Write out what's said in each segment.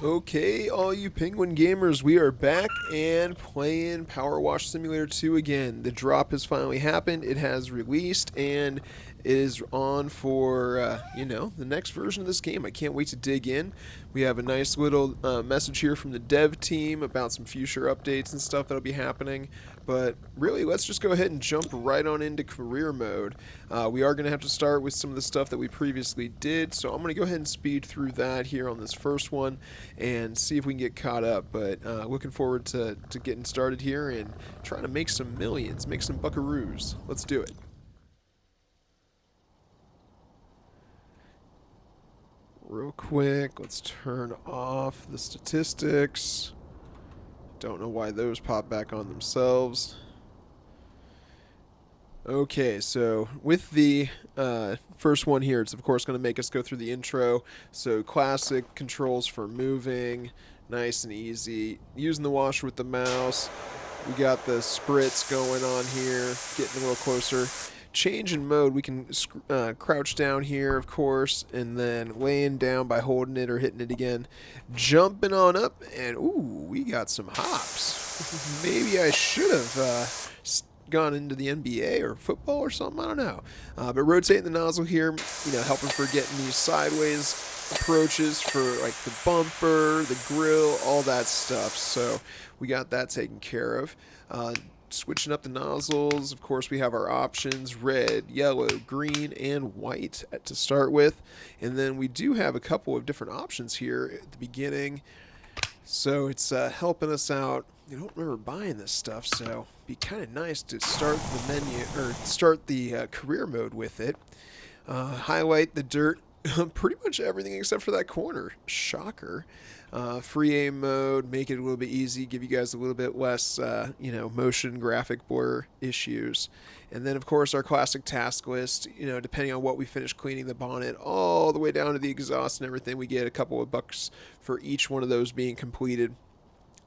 Okay, all you Penguin gamers, we are back and playing PowerWash Simulator 2 again. The drop has finally happened. It has released and it is on for, the next version of this game. I can't wait to dig in. We have a nice little message here from the dev team about some future updates and stuff that'll be happening. But really, let's just go ahead and jump right on into career mode. We are going to have to start with some of the stuff that we previously did, so I'm going to go ahead and speed through that here on this first one and see if we can get caught up. But looking forward to getting started here and trying to make some millions, make some buckaroos. Let's do it. Real quick, let's turn off the statistics. Don't know why those pop back on themselves. Okay, so with the first one here, it's of course going to make us go through the intro. So classic controls for moving, nice and easy. Using the washer with the mouse. We got the spritz going on here, getting a little closer. Change in mode, we can crouch down here, of course, and then laying down by holding it or hitting it again. Jumping on up, and ooh, we got some hops. Maybe I should have gone into the NBA or football or something. I don't know. But rotating the nozzle here, helping for getting these sideways approaches for like the bumper, the grill, all that stuff. So we got that taken care of. Switching up the nozzles, of course, we have our options: red, yellow, green, and white to start with. And then we do have a couple of different options here at the beginning. So it's helping us out. I don't remember buying this stuff, so it'd be kind of nice to start the menu or start the career mode with it. Highlight the dirt, pretty much everything except for that corner. Shocker. Free aim mode, make it a little bit easy, give you guys a little bit less, motion graphic blur issues. And then, of course, our classic task list, depending on what we finish cleaning the bonnet, all the way down to the exhaust and everything, we get a couple of bucks for each one of those being completed.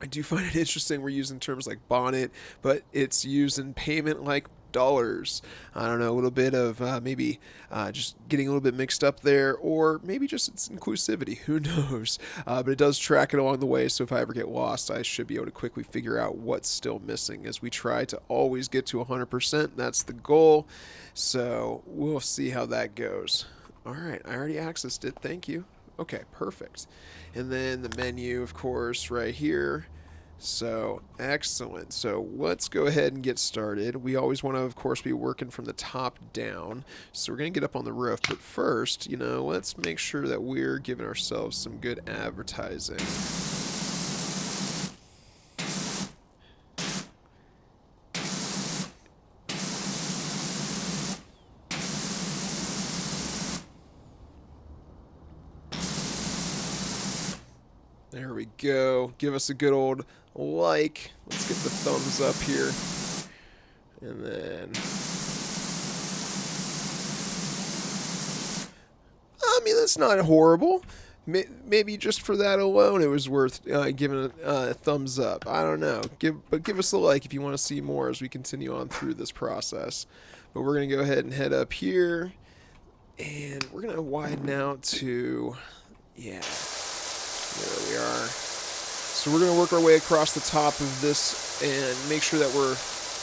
I do find it interesting we're using terms like bonnet, but it's used in payment like dollars. I don't know, a little bit of maybe just getting a little bit mixed up there, or maybe just its inclusivity. Who knows? But it does track it along the way, so if I ever get lost, I should be able to quickly figure out what's still missing as we try to always get to 100%. That's the goal. So we'll see how that goes. All right, I already accessed it. Thank you. Okay, perfect. And then the menu, of course, right here. So, excellent. So, let's go ahead and get started. We always want to, of course, be working from the top down. So, we're going to get up on the roof. But first, let's make sure that we're giving ourselves some good advertising. There we go. Give us a good old like. Let's get the thumbs up here. And then... I mean, that's not horrible. Maybe just for that alone, it was worth giving a thumbs up. I don't know. Give us a like if you want to see more as we continue on through this process. But we're going to go ahead and head up here. And we're going to widen out to... Yeah. There we are. So we're going to work our way across the top of this and make sure that we're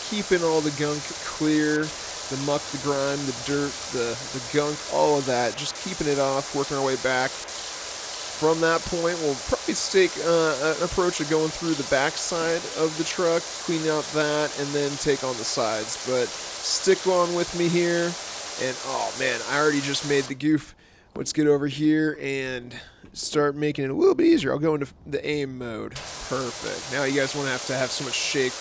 keeping all the gunk clear, the muck, the grime, the dirt, the gunk, all of that, just keeping it off, working our way back. From that point, we'll probably take an approach of going through the back side of the truck, clean out that, and then take on the sides. But stick on with me here. And, oh man, I already just made the goof. Let's get over here and start making it a little bit easier. I'll go into the aim mode. Perfect. Now you guys won't have to have so much shake.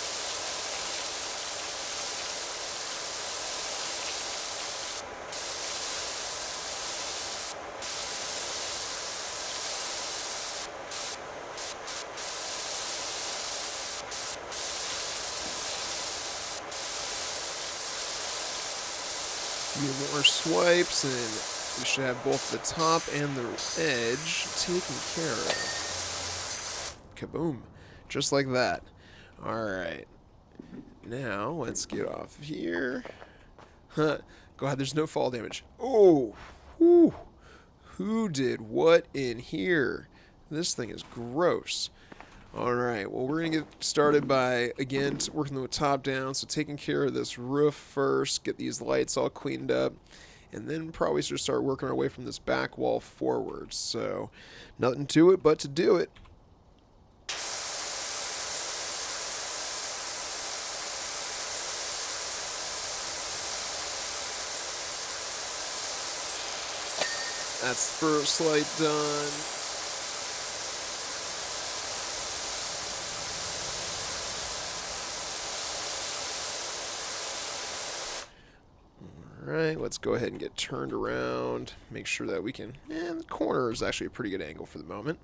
A few more swipes and we should have both the top and the edge taken care of. Kaboom. Just like that. Alright. Now, let's get off here. Huh. God, there's no fall damage. Oh! Whew. Who did what in here? This thing is gross. Alright, well, we're going to get started by, again, working the top down. So taking care of this roof first, get these lights all cleaned up, and then probably should start working our way from this back wall forward. So nothing to it but to do it. That's the first light done. Alright, let's go ahead and get turned around. Make sure that we can... the corner is actually a pretty good angle for the moment.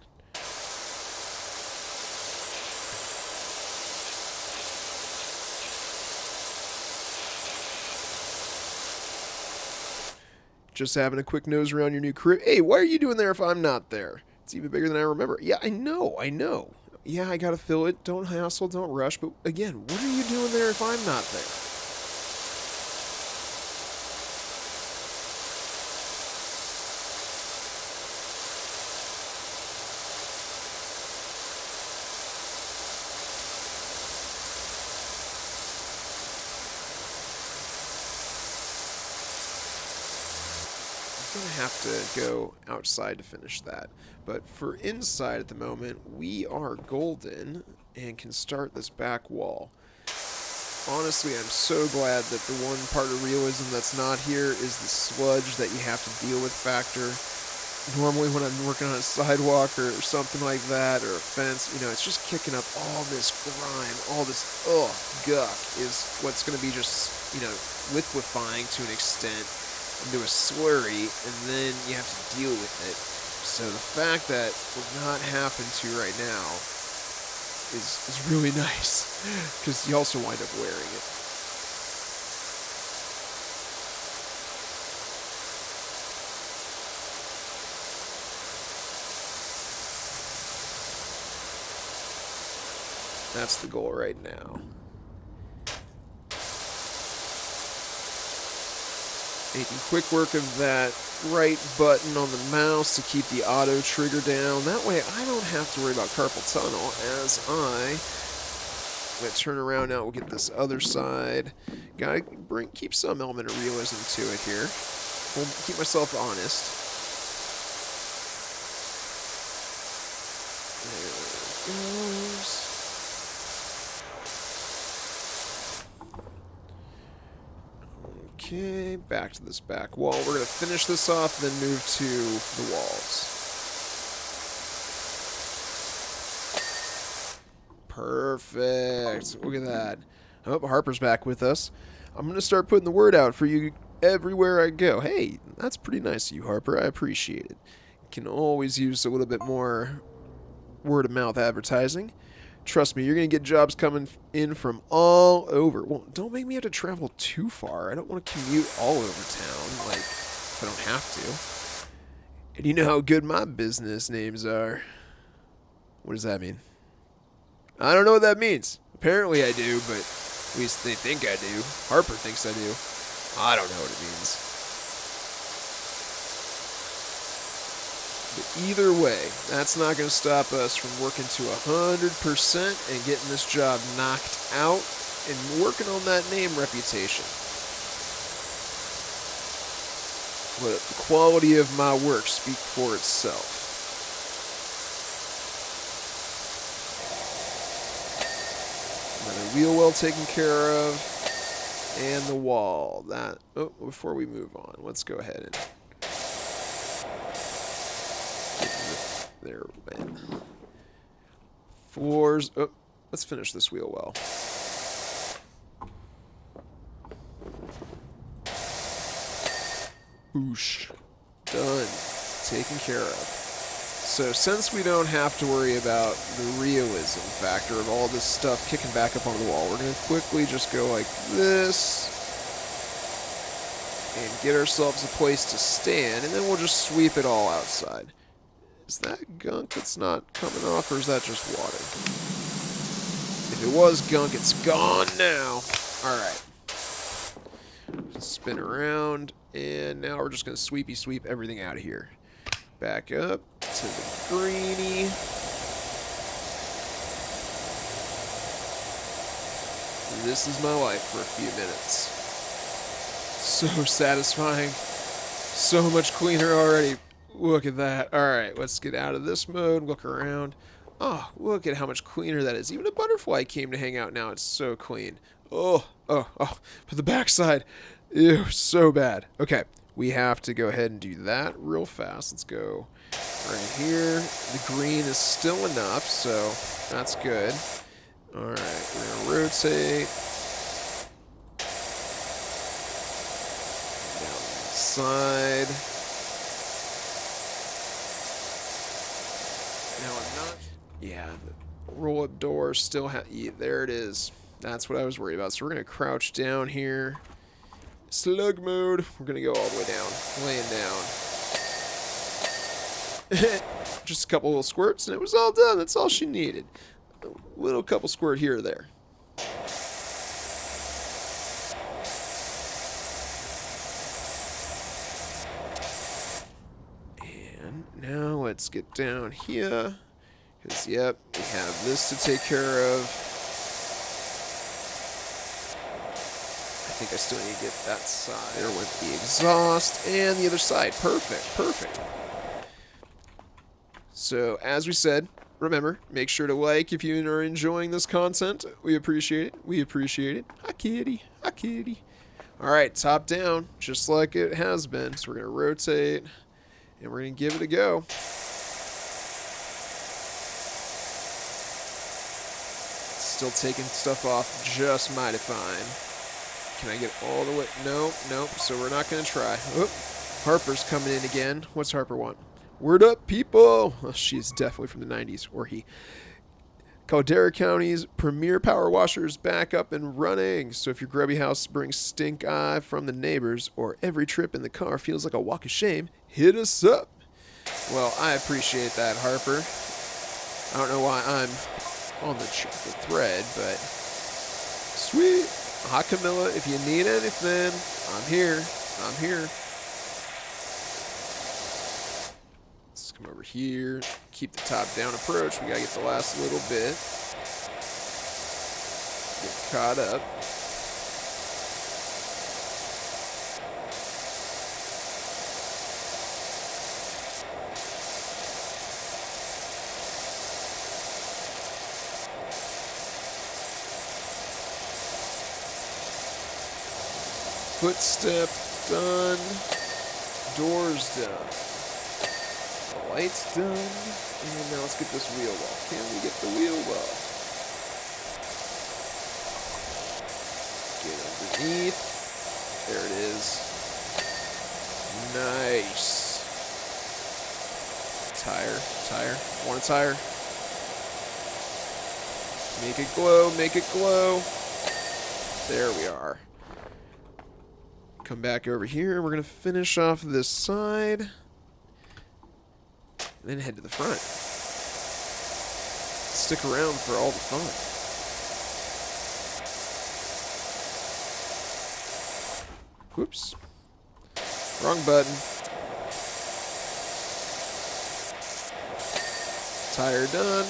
Just having a quick nose around your new crib. Hey, why are you doing there if I'm not there? It's even bigger than I remember. Yeah, I know. Yeah, I gotta fill it. Don't hassle, don't rush. But again, what are you doing there if I'm not there? Gonna have to go outside to finish that, but for inside at the moment we are golden and can start this back wall. Honestly, I'm so glad that the one part of realism that's not here is the sludge that you have to deal with factor. Normally when I'm working on a sidewalk or something like that, or a fence, you know, it's just kicking up all this grime, all this guck is what's going to be just, you know, liquefying to an extent into a slurry, and then you have to deal with it. So the fact that we're not having to right now is really nice, because you also wind up wearing it. That's the goal right now. Making quick work of that right button on the mouse to keep the auto trigger down. That way I don't have to worry about carpal tunnel as I'm going to turn around now. We'll get this other side. Gotta keep some element of realism to it here. We'll keep myself honest. There it goes. Okay, back to this back wall. We're going to finish this off, then move to the walls. Perfect. Look at that. Oh, Harper's back with us. I'm going to start putting the word out for you everywhere I go. Hey, that's pretty nice of you, Harper. I appreciate it. Can always use a little bit more word-of-mouth advertising. Trust me, you're going to get jobs coming in from all over. Well, don't make me have to travel too far. I don't want to commute all over town, like, if I don't have to. And you know how good my business names are. What does that mean? I don't know what that means. Apparently I do, but at least they think I do. Harper thinks I do. I don't know what it means. But either way, that's not going to stop us from working to 100% and getting this job knocked out and working on that name reputation. Let the quality of my work speak for itself. Another wheel well taken care of, and the wall. That. Oh, before we move on, let's go ahead and. There we went. Floors. Oh, let's finish this wheel well. Boosh. Done. Taken care of. So since we don't have to worry about the realism factor of all this stuff kicking back up onto the wall, we're going to quickly just go like this and get ourselves a place to stand, and then we'll just sweep it all outside. Is that gunk that's not coming off, or is that just water? If it was gunk, it's gone now. Alright. Spin around, and now we're just going to sweep everything out of here. Back up, to the greenie. This is my life for a few minutes. So satisfying. So much cleaner already. Look at that. Alright, let's get out of this mode. Look around. Oh, look at how much cleaner that is. Even a butterfly came to hang out now. It's so clean. Oh. But the backside. Ew, so bad. Okay, we have to go ahead and do that real fast. Let's go right here. The green is still enough, so that's good. Alright, we're going to rotate. Down the side. Now I'm not... Yeah, the roll-up door still yeah, there it is. That's what I was worried about. So we're going to crouch down here. Slug mode. We're going to go all the way down. Laying down. Just a couple little squirts, and it was all done. That's all she needed. A little couple squirt here or there. And now let's get down here. Because, yep, we have this to take care of. I think I still need to get that side. There went the exhaust and the other side. Perfect. So, as we said, remember, make sure to like if you are enjoying this content. We appreciate it. Hi, kitty. Alright, top down, just like it has been. So we're going to rotate, and we're going to give it a go. Still taking stuff off just mighty fine. Can I get all the way? Nope. So we're not going to try. Oop. Harper's coming in again. What's Harper want? Word up, people. Well, she's definitely from the 90s, or he. Caldera County's premier power washer is back up and running. So if your grubby house brings stink eye from the neighbors, or every trip in the car feels like a walk of shame, hit us up. Well, I appreciate that, Harper. I don't know why I'm on the thread, but sweet. Hi, Camilla. If you need anything, I'm here. Let's come over here. Keep the top-down approach. We gotta get the last little bit. Get caught up. Footstep done. Doors done. The lights done. And now let's get this wheel well. Can we get the wheel well? Get underneath. There it is. Nice. Tire. Want a tire? Make it glow. There we are. Come back over here. We're going to finish off this side. And then head to the front. Stick around for all the fun. Whoops. Wrong button. Tire done.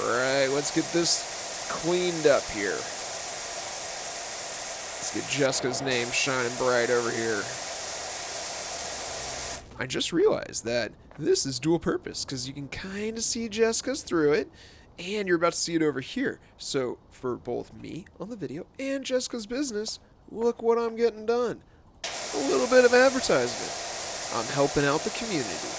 Alright, let's get this cleaned up here. Let's get Jessica's name shining bright over here. I just realized that this is dual purpose because you can kind of see Jessica's through it, and you're about to see it over here. So for both me on the video and Jessica's business, look what I'm getting done. A little bit of advertisement. I'm helping out the community.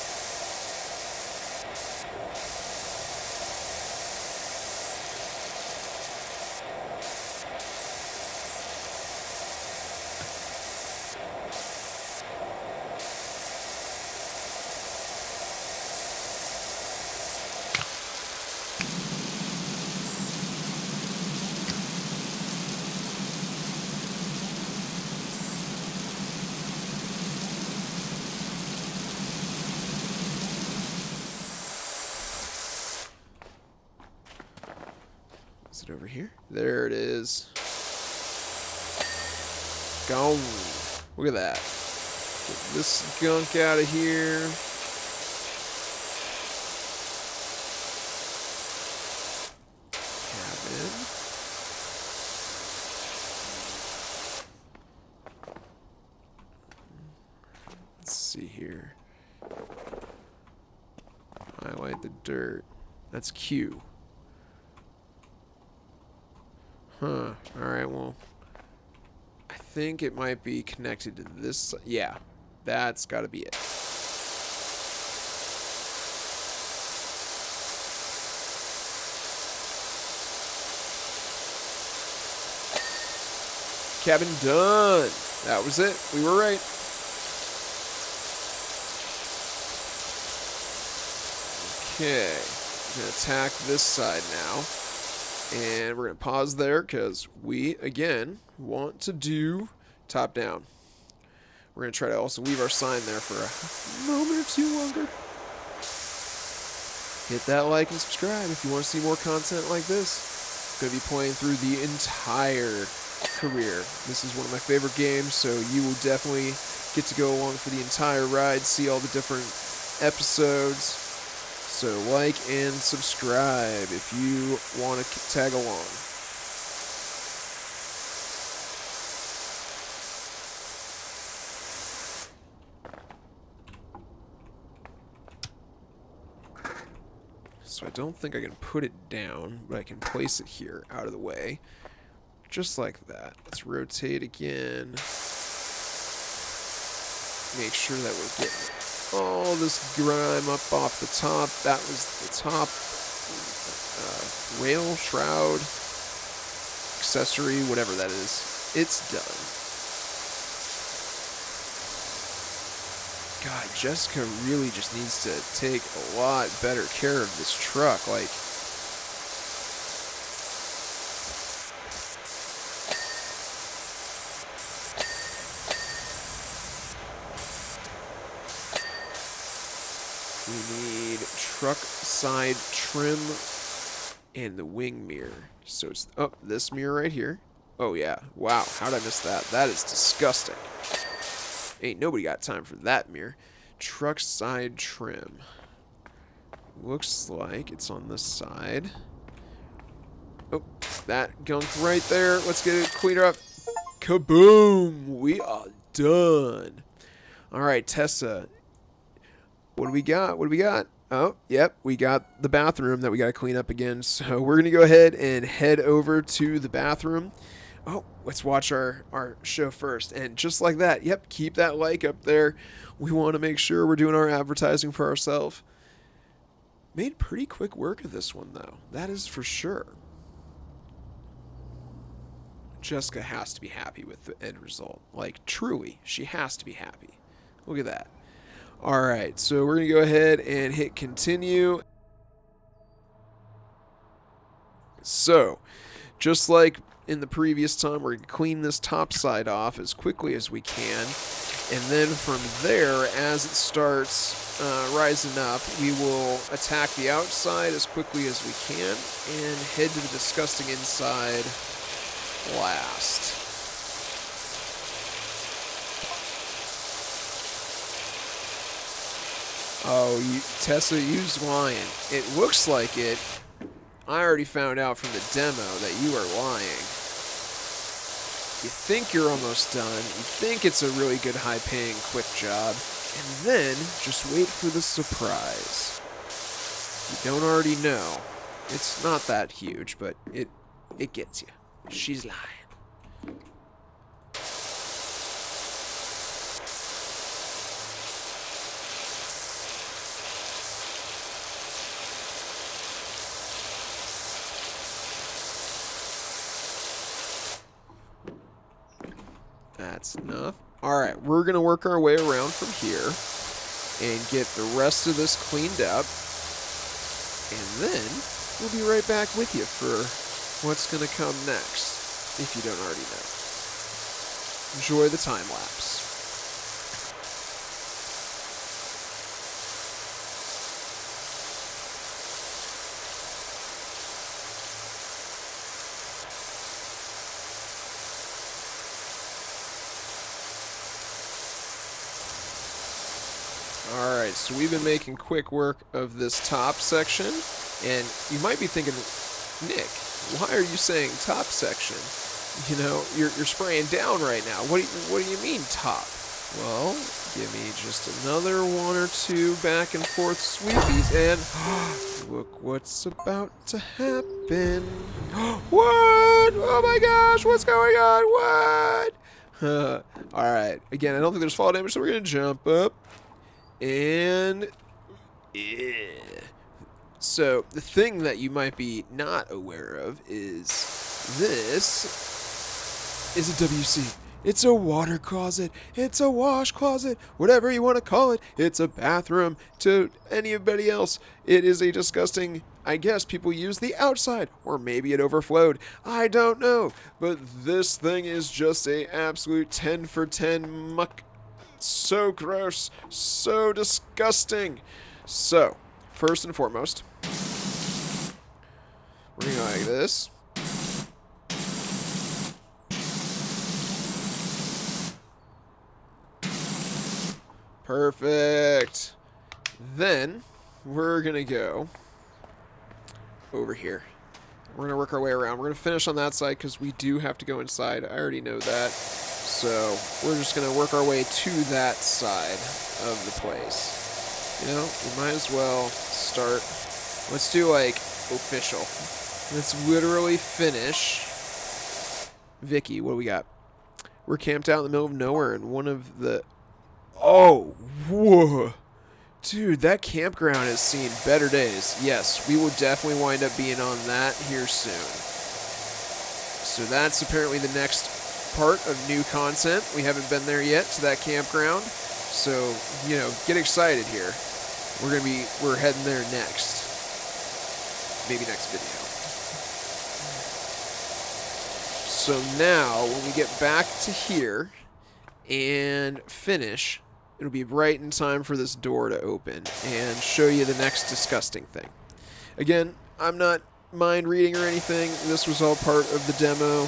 Is it over here? There it is. Gone. Look at that. Get this gunk out of here. Cabin. Let's see here. Highlight the dirt. That's Q. Huh. Alright, well, I think it might be connected to this. Yeah, that's got to be it. Cabin done. That was it. We were right. Okay. I'm going to attack this side now. And we're going to pause there because we, again, want to do top down. We're going to try to also leave our sign there for a moment or two longer. Hit that like and subscribe if you want to see more content like this. I'm going to be playing through the entire career. This is one of my favorite games, so you will definitely get to go along for the entire ride, see all the different episodes. So like and subscribe if you want to tag along. So I don't think I can put it down, but I can place it here out of the way. Just like that. Let's rotate again. Make sure that we're getting all this grime up off the top. That was the top rail, shroud, accessory, whatever that is. It's done. God, Jessica really just needs to take a lot better care of this truck. Like, we need truck side trim and the wing mirror. So it's, oh, this mirror right here. Oh yeah, wow, how did I miss that? That is disgusting. Ain't nobody got time for that mirror. Truck side trim. Looks like it's on this side. Oh, that gunk right there. Let's get it cleaned up. Kaboom! We are done. Alright, Tessa. What do we got? What do we got? Oh, yep, we got the bathroom that we got to clean up again. So we're going to go ahead and head over to the bathroom. Oh, let's watch our show first. And just like that, yep, keep that like up there. We want to make sure we're doing our advertising for ourselves. Made pretty quick work of this one, though. That is for sure. Jessica has to be happy with the end result. Like, truly, she has to be happy. Look at that. All right, so we're going to go ahead and hit continue. So, just like in the previous time, we're going to clean this top side off as quickly as we can. And then from there, as it starts rising up, we will attack the outside as quickly as we can and head to the disgusting inside last. Oh, Tessa, you's lying. It looks like it. I already found out from the demo that you are lying. You think you're almost done. You think it's a really good high-paying quick job. And then, just wait for the surprise. You don't already know. It's not that huge, but it gets you. She's lying. That's enough. Alright, we're going to work our way around from here and get the rest of this cleaned up. And then we'll be right back with you for what's going to come next, if you don't already know. Enjoy the time lapse. Alright, so we've been making quick work of this top section, and you might be thinking, Nick, why are you saying top section? You know, you're spraying down right now. What do you mean top? Well, give me just another one or two back and forth sweepies, and look what's about to happen. What? Oh my gosh, what's going on? What? Alright, again, I don't think there's fall damage, so we're going to jump up. And so the thing that you might be not aware of is this is a WC. It's a water closet. It's a wash closet. Whatever you want to call it. It's a bathroom to anybody else. It is a disgusting, I guess people use the outside, or maybe it overflowed. I don't know. But this thing is just a absolute 10 for 10 muck. So gross, so disgusting. So, first and foremost, we're gonna go like this. Perfect. Then, we're gonna go over here. We're gonna work our way around. We're gonna finish on that side because we do have to go inside. I already know that. So we're just going to work our way to that side of the place. You know, we might as well start. Let's do like official. Let's literally finish. Vicky, what do we got? We're camped out in the middle of nowhere in one of the... Oh, whoa. Dude, that campground has seen better days. Yes, we will definitely wind up being on that here soon. So that's apparently the next part of new content. We haven't been there yet to that campground, so you know, get excited here. We're heading there next, maybe next video. So now when we get back to here and finish, it'll be right in time for this door to open and show you the next disgusting thing. Again, I'm not mind reading or anything. This was all part of the demo.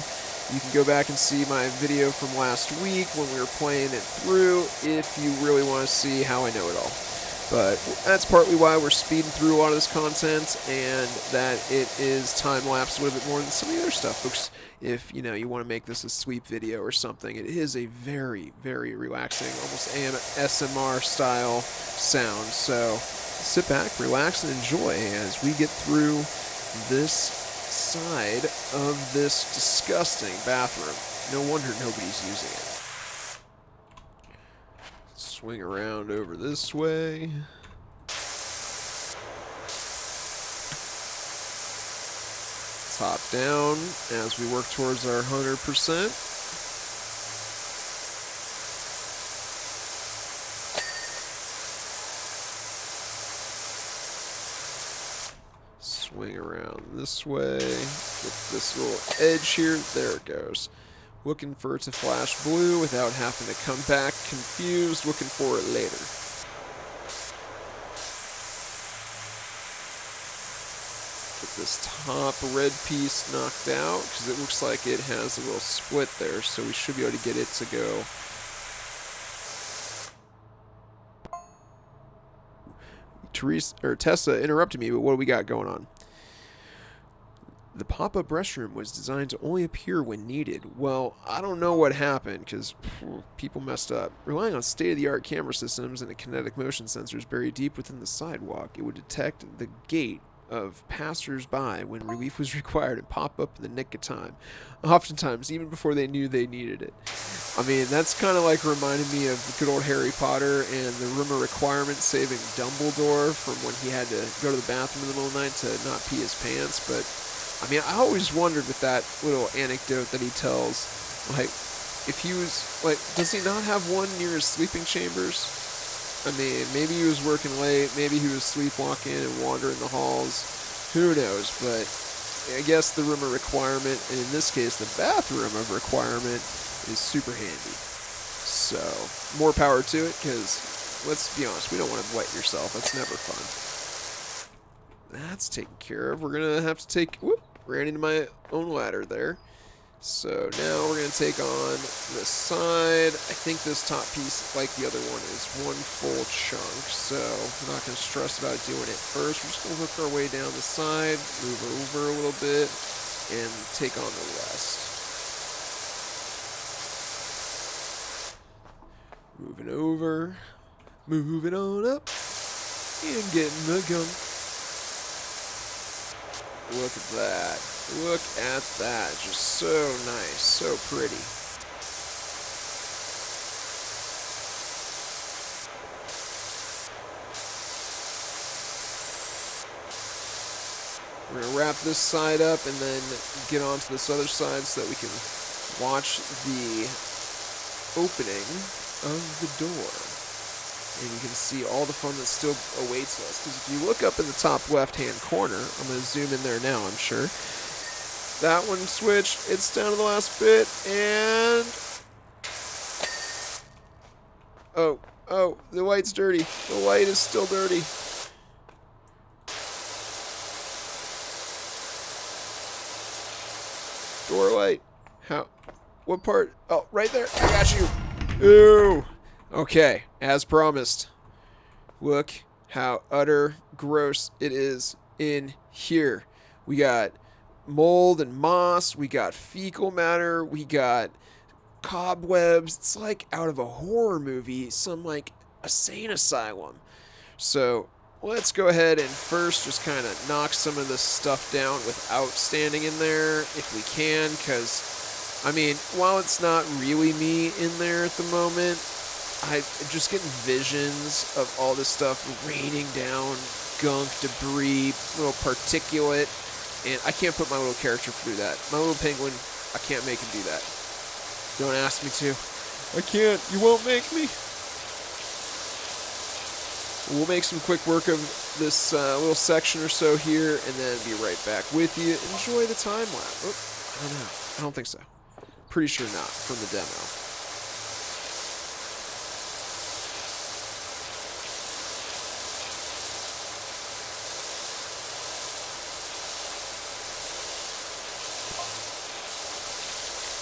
You can go back and see my video from last week when we were playing it through if you really want to see how I know it all. But that's partly why we're speeding through a lot of this content, and that it is time-lapse a little bit more than some of the other stuff. Folks, if you know you want to make this a sweep video or something, it is a very, very relaxing, almost ASMR style sound. So sit back, relax, and enjoy as we get through this side of this disgusting bathroom. No wonder nobody's using it. Swing around over this way. Top down as we work towards our 100%. Swing around this way. Get this little edge here. There it goes. Looking for it to flash blue without having to come back confused, looking for it later. Get this top red piece knocked out because it looks like it has a little split there, so we should be able to get it to go. Tessa interrupted me, but what do we got going on? The pop-up restroom was designed to only appear when needed. Well, I don't know what happened because people messed up. Relying on state-of-the-art camera systems and a kinetic motion sensors buried deep within the sidewalk, it would detect the gait of passers-by when relief was required and pop up in the nick of time. Oftentimes, even before they knew they needed it. I mean, that's kind of like reminding me of good old Harry Potter and the room of requirement saving Dumbledore from when he had to go to the bathroom in the middle of the night to not pee his pants, but I mean, I always wondered with that little anecdote that he tells, like, if he was, like, does he not have one near his sleeping chambers? I mean, maybe he was working late, maybe he was sleepwalking and wandering the halls, who knows, but I guess the room of requirement, and in this case, the bathroom of requirement, is super handy. So, more power to it, because, let's be honest, we don't want to wet yourself, that's never fun. That's taken care of. We're going to have to take... Whoop! Ran into my own ladder there. So now we're going to take on this side. I think this top piece, like the other one, is one full chunk. So we're not going to stress about doing it first. We're just going to hook our way down the side, move over a little bit, and take on the rest. Moving over, moving on up, and getting the gunk. Look at that. Look at that. Just so nice. So pretty. We're going to wrap this side up and then get onto this other side so that we can watch the opening of the door. And you can see all the fun that still awaits us. Because if you look up in the top left-hand corner, I'm going to zoom in there now, I'm sure. That one switched. It's down to the last bit. And... oh, the light's dirty. The light is still dirty. Door light. How? What part? Oh, right there. I got you. Ooh. Okay, as promised. Look how utter gross it is in here. We got mold and moss. We got fecal matter. We got cobwebs. It's like out of a horror movie, some like insane asylum. So let's go ahead and first just kind of knock some of this stuff down without standing in there if we can, because, I mean, while it's not really me in there at the moment, I'm just getting visions of all this stuff raining down, gunk, debris, little particulate, and I can't put my little character through that. My little penguin, I can't make him do that. Don't ask me to. I can't. You won't make me. We'll make some quick work of this little section or so here, and then be right back with you. Enjoy the time lapse. Oh, I don't know. I don't think so. Pretty sure not from the demo.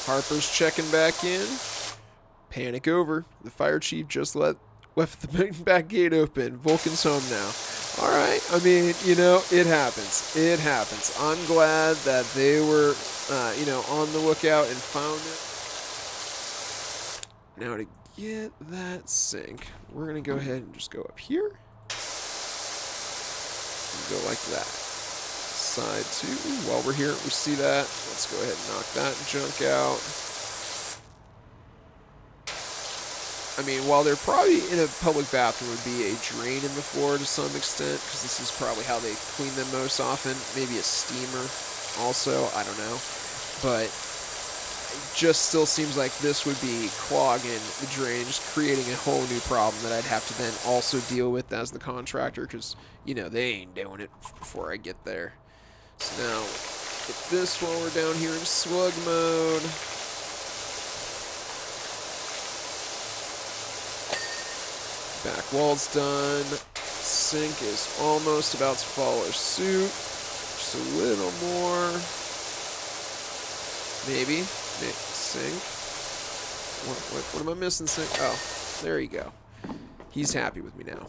Harper's checking back in. Panic over. The fire chief just left the back gate open. Vulcan's home now. Alright, I mean, you know, it happens. It happens. I'm glad that they were, on the lookout and found it. Now to get that sink, we're going to go ahead and just go up here. And go like that. Side two. While we're here, we see that. Let's go ahead and knock that junk out. I mean, while they're probably in a public bathroom would be a drain in the floor to some extent, because this is probably how they clean them most often. Maybe a steamer also, I don't know. But it just still seems like this would be clogging the drainage, creating a whole new problem that I'd have to then also deal with as the contractor, because, you know, they ain't doing it before I get there. So now, get this while we're down here in slug mode. Back wall's done. Sink is almost about to follow suit. Just a little more. Maybe. Sink. What am I missing, sink? Oh, there you go. He's happy with me now.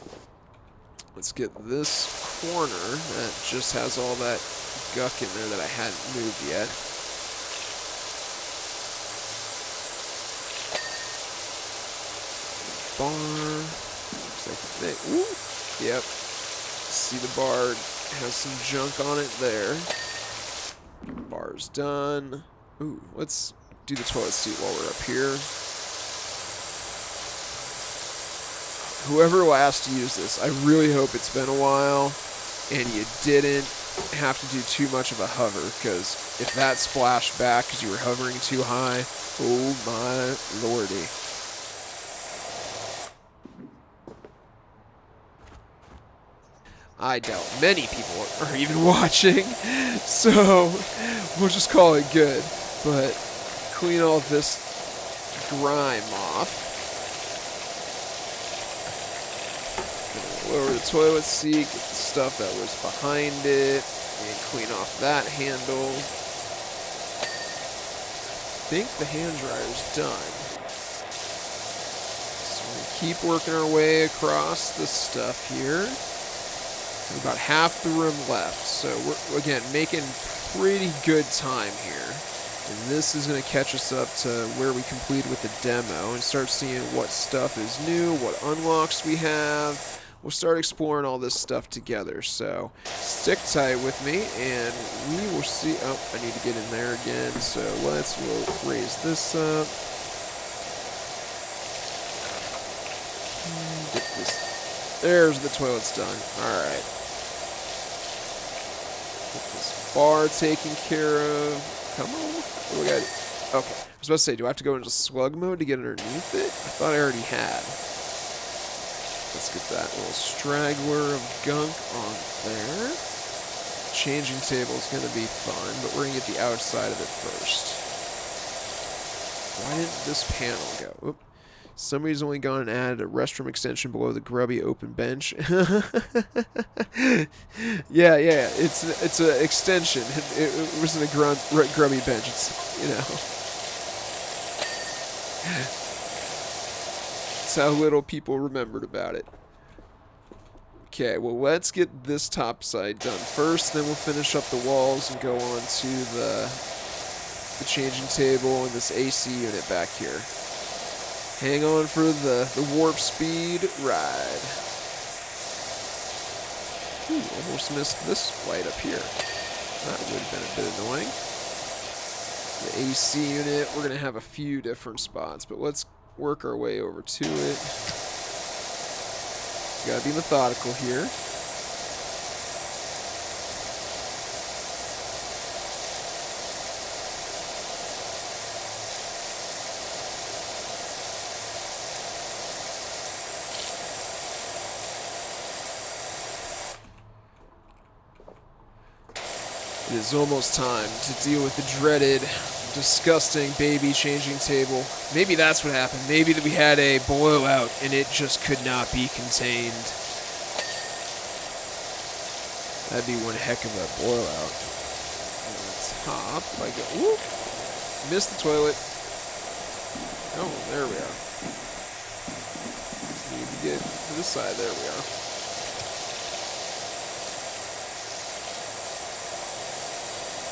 Let's get this corner that just has all that guck in there that I hadn't moved yet. Bar. Ooh. Yep. See the bar has some junk on it there. Bar's done. Ooh, let's do the toilet seat while we're up here. Whoever last used this, I really hope it's been a while and you didn't have to do too much of a hover, because if that splashed back because you were hovering too high, oh my lordy. I doubt many people are even watching, so we'll just call it good. But clean all this grime off. Lower the toilet seat, get the stuff that was behind it, and clean off that handle. think the hand dryer's done. So we keep working our way across the stuff here. We've about half the room left, so we're, again, making pretty good time here. And this is going to catch us up to where we completed with the demo and start seeing what stuff is new, what unlocks we have. We'll start exploring all this stuff together, so stick tight with me, and we will see. Oh, I need to get in there again, so we'll raise this up. Get this. There's the toilet's done. All right. Get this bar taken care of. Come on. What do we got? Okay. I was about to say, do I have to go into slug mode to get underneath it? I thought I already had. Let's get that little straggler of gunk on there. Changing table is going to be fun, but we're going to get the outside of it first. Why didn't this panel go? Oop. Somebody's only gone and added a restroom extension below the grubby open bench. yeah, it's an extension. It wasn't a grubby bench. It's, you know. That's how little people remembered about it. Okay, well, let's get this top side done first, then we'll finish up the walls and go on to the changing table and this AC unit back here. Hang on for the warp speed ride. Ooh, almost missed this light up here. That would have been a bit annoying. The AC unit, we're going to have a few different spots, but let's work our way over to it. Gotta be methodical here. It is almost time to deal with the dreaded, disgusting baby changing table. Maybe that's what happened. Maybe that we had a blowout and it just could not be contained. That'd be one heck of a blowout. On the top, I go, whoop, missed the toilet. Oh, there we are. Need to get to this side. There we are.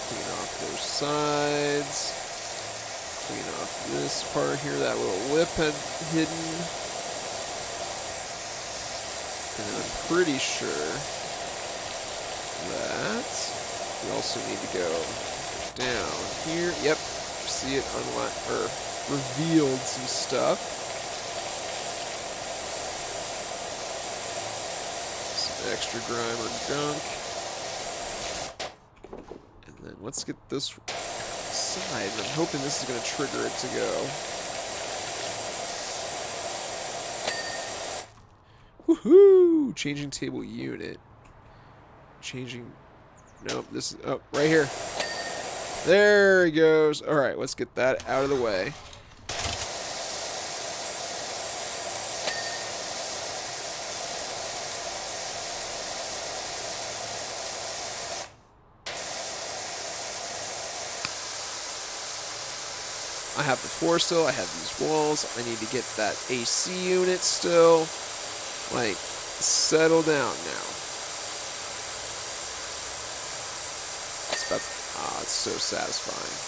Clean off those sides. Clean off this part here. That little lip had hidden. And I'm pretty sure that we also need to go down here. Yep. See it unlocked or revealed some stuff. Some extra grime or gunk. Then let's get this side. I'm hoping this is going to trigger it to go. Woohoo! Changing table unit. Changing. Nope. This is. Oh, right here. There he goes. All right, let's get that out of the way. I have the floor still, I have these walls, I need to get that AC unit still. Like, settle down now. It's about, it's so satisfying.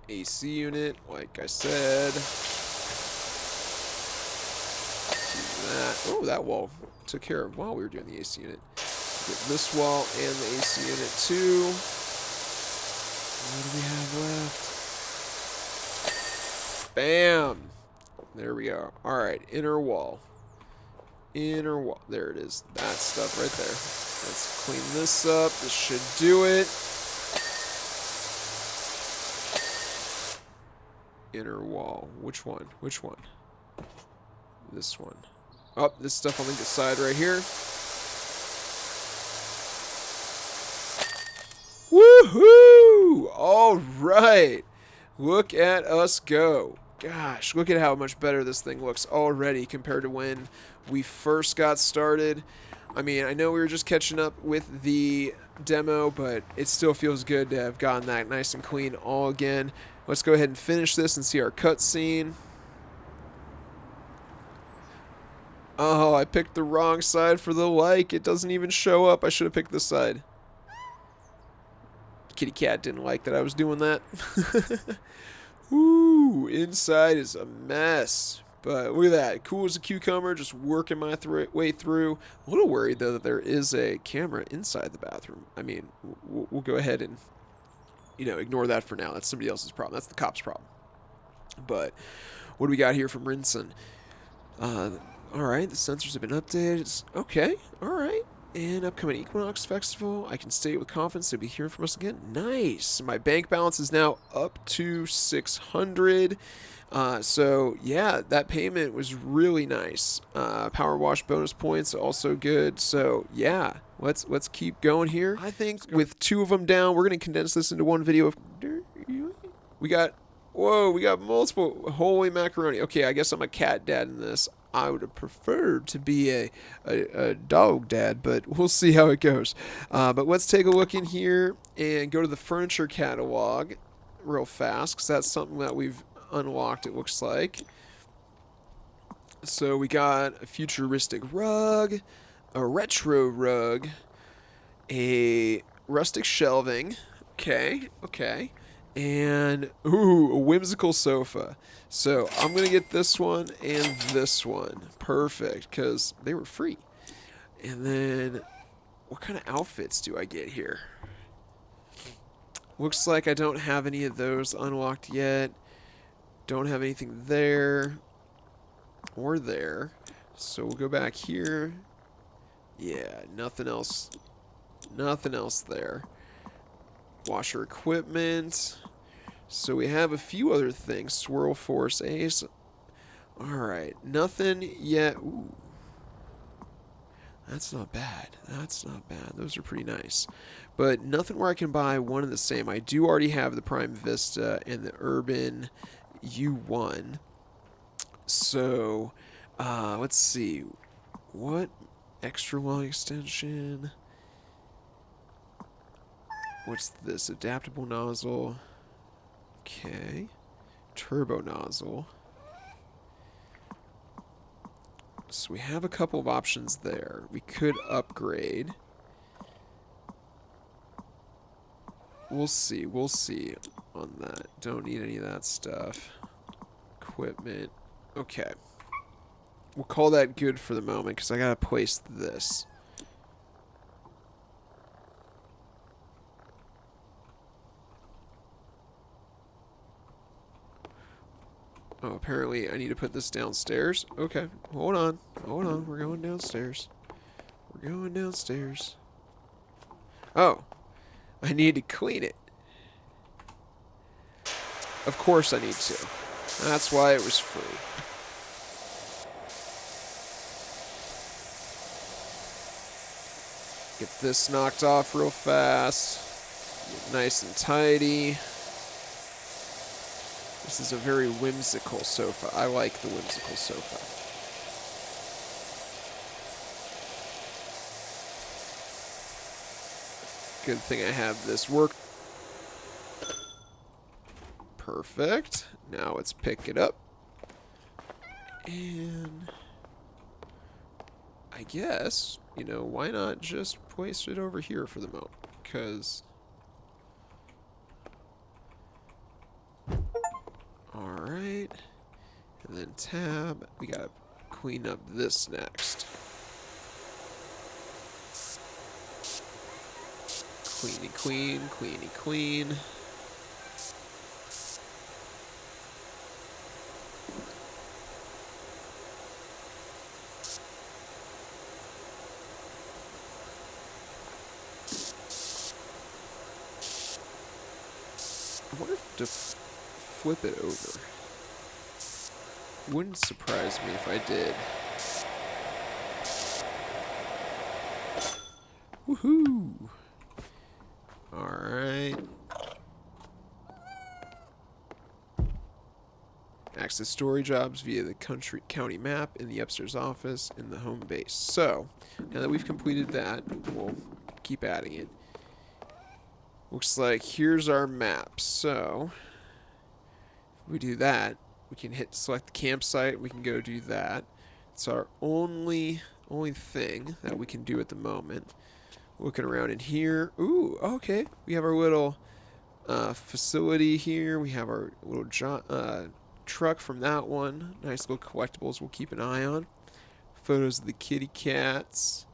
AC unit, like I said. Do that. Oh, that wall took care of while we were doing the AC unit. Get this wall and the AC unit too. What do we have left? Bam! There we are. Alright, inner wall. Inner wall. There it is. That stuff right there. Let's clean this up. This should do it. Inner wall. Which one? Which one? This one. Oh, this stuff on the side right here. Woohoo! All right. Look at us go. Gosh, look at how much better this thing looks already compared to when we first got started. I mean, I know we were just catching up with the demo, but it still feels good to have gotten that nice and clean all again. Let's go ahead and finish this and see our cutscene. Oh, I picked the wrong side for the like. It doesn't even show up. I should have picked this side. Kitty cat didn't like that I was doing that. Ooh, inside is a mess. But look at that. Cool as a cucumber, just working my way through. A little worried, though, that there is a camera inside the bathroom. I mean, we'll go ahead and, ignore that for now. That's somebody else's problem. That's the cop's problem. But what do we got here from Rinson? Alright, the sensors have been updated. Okay, alright. And upcoming Equinox Festival, I can state with confidence they'll be hearing from us again. Nice! My bank balance is now up to 600. So, yeah, that payment was really nice. PowerWash bonus points, also good. So, yeah, let's keep going here. I think with 2 of them down, we're going to condense this into one video. We got multiple. Holy macaroni. Okay, I guess I'm a cat dad in this. I would have preferred to be a dog dad, but we'll see how it goes. But let's take a look in here and go to the furniture catalog real fast, because that's something that we've unlocked, it looks like. So we got a futuristic rug, a retro rug, a rustic shelving. Okay. And, ooh, a whimsical sofa. So I'm going to get this one and this one. Perfect, because they were free. And then, what kind of outfits do I get here? Looks like I don't have any of those unlocked yet. Don't have anything there or there. So we'll go back here. Yeah, nothing else. Nothing else there. Washer equipment. So we have a few other things. Swirl Force Ace. Alright, nothing yet. Ooh. That's not bad. That's not bad. Those are pretty nice. But nothing where I can buy one and the same. I do already have the Prime Vista and the Urban U1. So, let's see. What extra long extension? What's this? Adaptable nozzle. Okay. Turbo nozzle. So we have a couple of options there. We could upgrade. We'll see on that. Don't need any of that stuff. Equipment. Okay. We'll call that good for the moment, because I gotta place this. Oh, apparently I need to put this downstairs. Okay, hold on. We're going downstairs. Oh, I need to clean it. Of course I need to. That's why it was free. Get this knocked off real fast. Get nice and tidy. This is a very whimsical sofa. I like the whimsical sofa. Good thing I have this work. Perfect. Now let's pick it up. And I guess, why not just place it over here for the moment? Because... Alright. And then tab. We gotta clean up this next. Cleany clean. I wonder if to flip it over. Wouldn't surprise me if I did. Woohoo! Alright. Access story jobs via the county map in the upstairs office in the home base. So, now that we've completed that, we'll keep adding it. Looks like here's our map. So, if we do that, we can hit select the campsite. We can go do that. It's our only thing that we can do at the moment. Looking around in here. Ooh, okay. We have our little facility here. We have our little truck from that one. Nice little collectibles we'll keep an eye on. Photos of the kitty cats.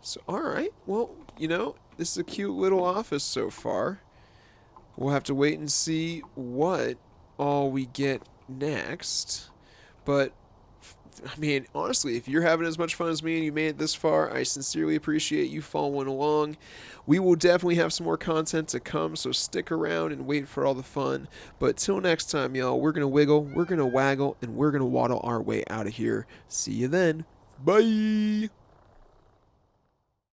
So, alright. Well, this is a cute little office so far. We'll have to wait and see what all we get next. But I mean, honestly, if you're having as much fun as me and you made it this far, I sincerely appreciate you following along. We will definitely have some more content to come, so stick around and wait for all the fun. But till next time, y'all, we're going to wiggle, we're going to waggle, and we're going to waddle our way out of here. See you then. Bye!